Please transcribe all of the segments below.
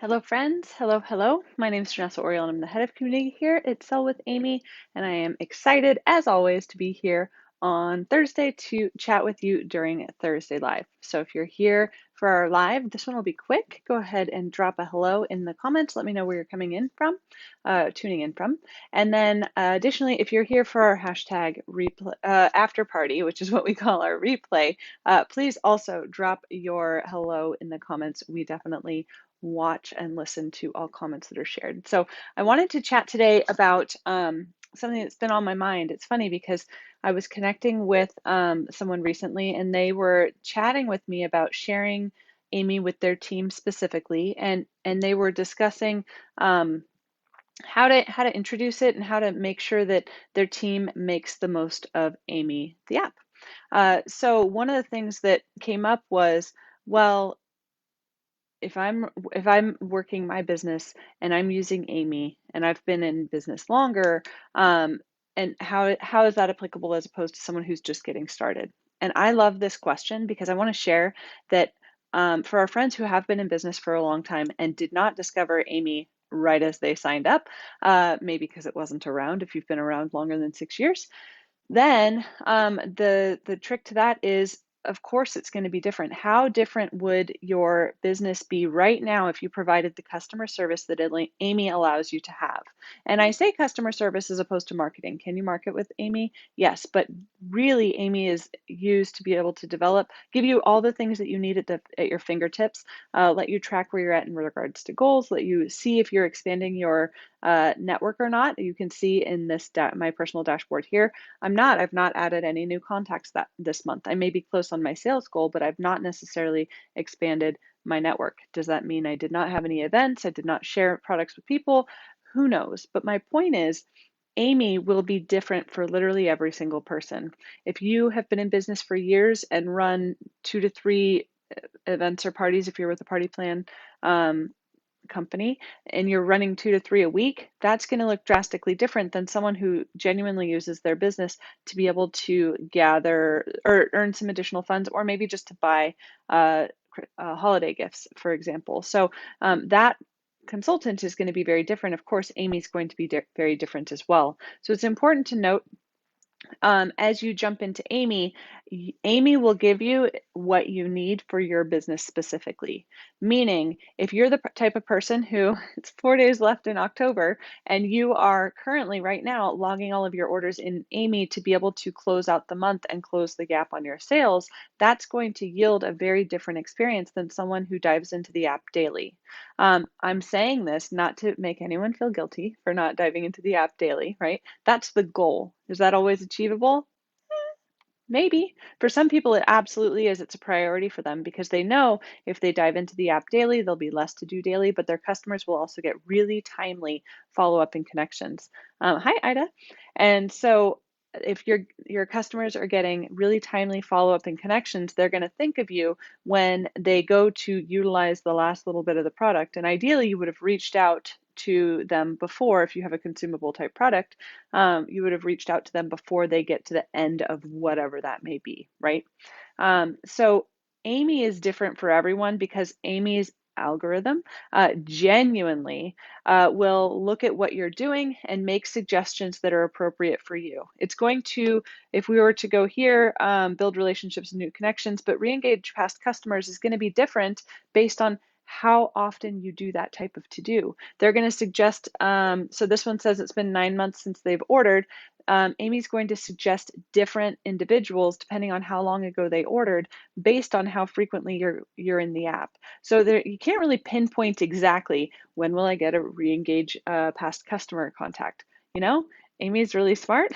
Hello, friends. Hello, hello. My name is Janessa Oriel, and I'm the head of community here at Sell with Amy. And I am excited, as always, to be here on Thursday to chat with you during Thursday Live. So if you're here for our live, this one will be quick. Go ahead and drop a hello in the comments. Let me know where you're coming in from, tuning in from. And then additionally, if you're here for our hashtag replay, after party, which is what we call our replay, please also drop your hello in the comments. We definitely watch and listen to all comments that are shared. So I wanted to chat today about something that's been on my mind. It's funny because I was connecting with someone recently, and they were chatting with me about sharing Amy with their team specifically, and they were discussing how to introduce it and how to make sure that their team makes the most of Amy, the app. So one of the things that came up was, well, if I'm working my business and I'm using Amy and I've been in business longer, and how is that applicable as opposed to someone who's just getting started? And I love this question because I want to share that for our friends who have been in business for a long time and did not discover Amy right as they signed up, maybe because it wasn't around if you've been around longer than 6 years, then the trick to that is, of course, it's going to be different. How different would your business be right now if you provided the customer service that Amy allows you to have? And I say customer service as opposed to marketing. Can you market with Amy? Yes, but really, Amy is used to be able to give you all the things that you need at your fingertips, let you track where you're at in regards to goals, let you see if you're expanding your network or not. You can see in this my personal dashboard here. I've not added any new contacts this month. I may be close on my sales goal, but I've not necessarily expanded my network. Does that mean I did not have any events? I did not share products with people? Who knows? But my point is, Amy will be different for literally every single person. If you have been in business for years and run 2 to 3 events or parties, if you're with a party plan, company and you're running 2 to 3 a week, that's going to look drastically different than someone who genuinely uses their business to be able to gather or earn some additional funds, or maybe just to buy holiday gifts, for example. So that consultant is going to be very different. Of course, Amy's going to be very different as well. So it's important to note, as you jump into Amy, Amy will give you what you need for your business specifically. Meaning, if you're the type of person who it's 4 days left in October and you are currently right now logging all of your orders in Amy to be able to close out the month and close the gap on your sales, that's going to yield a very different experience than someone who dives into the app daily. I'm saying this not to make anyone feel guilty for not diving into the app daily, right? That's the goal. Is that always achievable? Maybe. For some people, it absolutely is. It's a priority for them because they know if they dive into the app daily, there'll be less to do daily, but their customers will also get really timely follow-up and connections. Hi, Ida. And so if your customers are getting really timely follow-up and connections, they're going to think of you when they go to utilize the last little bit of the product. And ideally, you would have reached out to them before, if you have a consumable type product, you would have reached out to them before they get to the end of whatever that may be, right? So Amy is different for everyone because Amy's algorithm genuinely will look at what you're doing and make suggestions that are appropriate for you. It's going to, if we were to go here, build relationships and new connections, but re-engage past customers is going to be different based on how often you do that type of to-do. They're going to suggest, so this one says it's been 9 months since they've ordered. Amy's going to suggest different individuals depending on how long ago they ordered based on how frequently you're in the app. So there, you can't really pinpoint exactly when will I get a re-engage past customer contact. You know, Amy's really smart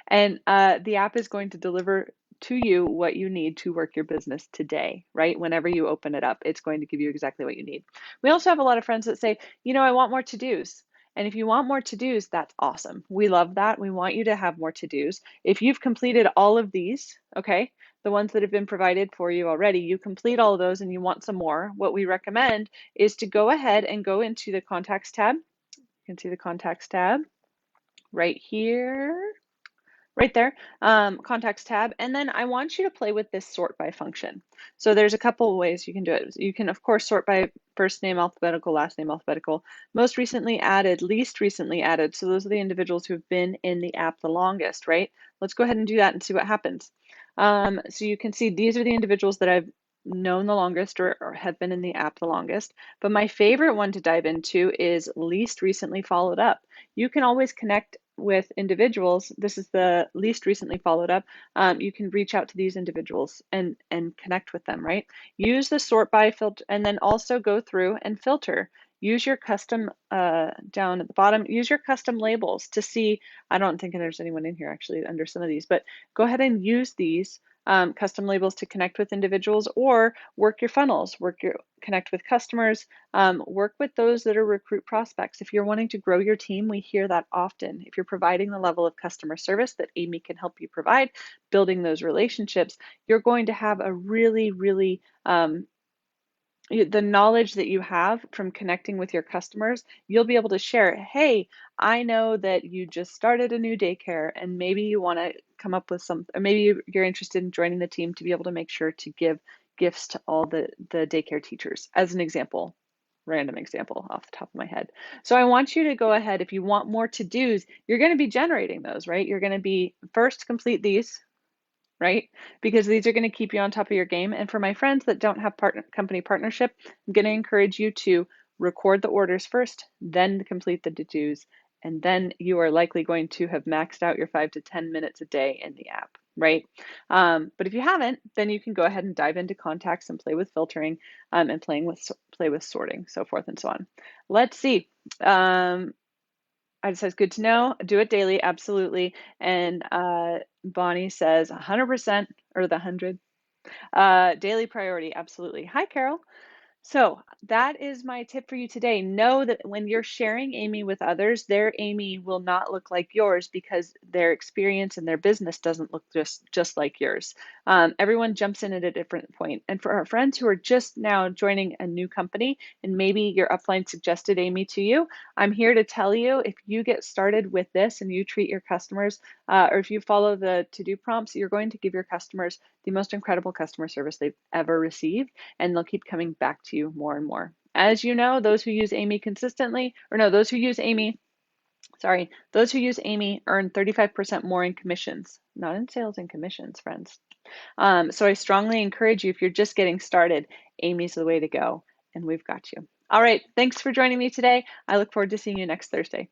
and the app is going to deliver to you what you need to work your business today, right? Whenever you open it up, it's going to give you exactly what you need. We also have a lot of friends that say, you know, I want more to-dos. And if you want more to-dos, that's awesome. We love that. We want you to have more to-dos. If you've completed all of these, okay, the ones that have been provided for you already, you complete all of those and you want some more, what we recommend is to go ahead and go into the contacts tab. You can see the contacts tab right here, right there, contacts tab. And then I want you to play with this sort by function. So there's a couple of ways you can do it. You can, of course, sort by first name alphabetical, last name alphabetical, most recently added, least recently added. So those are the individuals who've been in the app the longest, right? Let's go ahead and do that and see what happens. So you can see these are the individuals that I've known the longest or have been in the app the longest. But my favorite one to dive into is least recently followed up. You can always connect with individuals. This is the least recently followed up. You can reach out to these individuals and connect with them, right? Use the sort by filter and then also go through and filter. Use your custom down at the bottom, use your custom labels to see. I don't think there's anyone in here actually under some of these, but go ahead and use these custom labels to connect with individuals or work your funnels, connect with customers, work with those that are recruit prospects. If you're wanting to grow your team, we hear that often. If you're providing the level of customer service that Amy can help you provide, building those relationships, you're going to have a really the knowledge that you have from connecting with your customers, you'll be able to share, hey, I know that you just started a new daycare and maybe you want to come up with some, or maybe you're interested in joining the team to be able to make sure to give gifts to all the daycare teachers, as an example, random example off the top of my head. So I want you to go ahead, if you want more to-dos, you're going to be generating those, right? You're going to be first complete these, right? Because these are going to keep you on top of your game. And for my friends that don't have company partnership, I'm going to encourage you to record the orders first, then complete the to-dos, and then you are likely going to have maxed out your 5 to 10 minutes a day in the app, right? But if you haven't, then you can go ahead and dive into contacts and play with filtering and play with sorting, so forth and so on. Let's see. I says, good to know. Do it daily, absolutely. And Bonnie says 100% or the 100. Daily priority, absolutely. Hi, Carol. So that is my tip for you today. Know that when you're sharing Amy with others, their Amy will not look like yours because their experience and their business doesn't look just like yours. Everyone jumps in at a different point. And for our friends who are just now joining a new company and maybe your upline suggested Amy to you, I'm here to tell you if you get started with this and you treat your customers, or if you follow the to-do prompts, you're going to give your customers the most incredible customer service they've ever received, and they'll keep coming back to you more and more. As you know, those who use Amy consistently, or no, those who use Amy, sorry, those who use Amy earn 35% more in commissions, not in sales and commissions, friends. So I strongly encourage you, if you're just getting started, Amy's the way to go, and we've got you. All right, thanks for joining me today. I look forward to seeing you next Thursday.